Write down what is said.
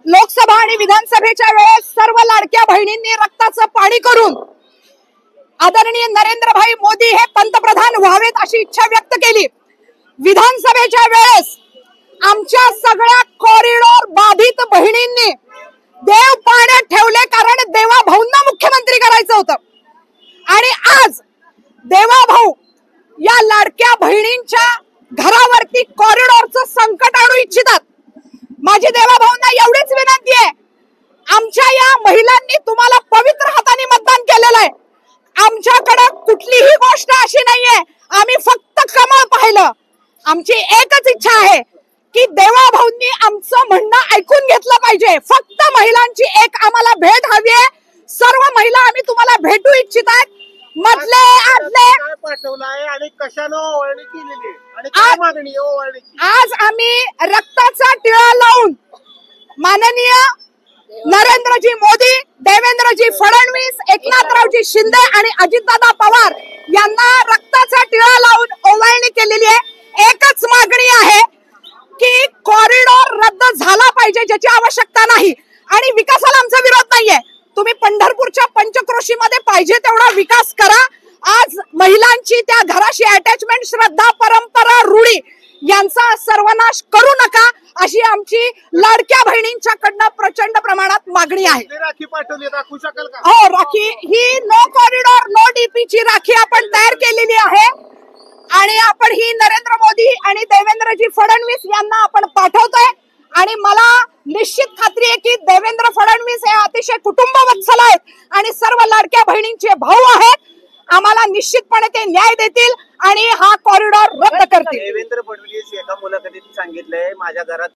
लोकसभा आणि विधानसभेच्या वेळेस सर्व लाडक्या बहिणींनी रक्ताचं पाणी करून आदरणीय नरेंद्रभाई मोदी हे पंतप्रधान व्हावेत अशी इच्छा व्यक्त केली। विधानसभेच्या वेळेस आमच्या सगळ्या कॉरिडॉर बाधित बहिणींनी देव पाण्यात ठेवले, कारण देवाभाऊंना मुख्यमंत्री करायचं होतं। आणि आज देवाभाऊ या लाडक्या बहिणींच्या घरावरती कॉरिडॉरचं संकट आणू इच्छितात। माझी देवाभाऊंना एवढीच विनंती आहे, आमच्या या महिलांनी तुम्हाला पवित्र हाताने मतदान केलेलं आहे। आमच्याकडे कुठलीही गोष्ट अशी नाहीये, आम्ही फक्त कमळ पाहिलं। आमची एकच इच्छा आहे की देवाभाऊंनी आमचं म्हणणं ऐकून घेतलं पाहिजे। फक्त महिलांची एक आम्हाला भेट हवी आहे। सर्व महिला आम्ही तुम्हाला भेटू इच्छितात। मधले आदले पाठवलाय आणि कशाने ओवाळणी केलेली आणि काय मागणी आहे ओवाळणीची? आज आम्ही रक्ताचा टिळा लावून माननीय नरेंद्रजी मोदी, देवेंद्रजी फडणवीस, एकनाथरावजी शिंदे आणि अजितदादा पवार यांना रक्ताचा टिळा लावून ओवाळणी केलेली आहे। एकच मागणी आहे की कॉरिडॉर रद्द झाला पाहिजे, ज्याची आवश्यकता नाही। आणि विकासाला आमचा विरोध नाहीये, तुम्ही पंढरपूरच्या पंचक्रोशीमध्ये पाहिजे तेवढा विकास करा। आज महिलांची त्या घराशी अटॅचमेंट, श्रद्धा, परंपरा, रूढी यांचा सर्वनाश करू नका, अशी आमची लाडक्या बहिणींच्याकडनं प्रचंड प्रमाणात मागणी आहे। राखी पाठवली, राखू शकाल का? हो, राखी ही नो कॉरिडॉर नो डीपीची राखी आपण तयार केलेली आहे आणि आपण ही नरेंद्र मोदी आणि देवेंद्रजी फडणवीस यांना आपण पाठवतोय। आणि मला निश्चित खात्री आहे की देवेंद्र फडणवीस हे अतिशय कुटुंबवत्सल आहेत आणि सर्व लाडक्या बहिणींचे भाऊ आहेत। आम्हाला निश्चितपणे ते न्याय देतील आणि हा कॉरिडॉर रद्द करतील। देवेंद्र फडणवीस एका मुलाखतीत सांगितलंय, माझ्या घरात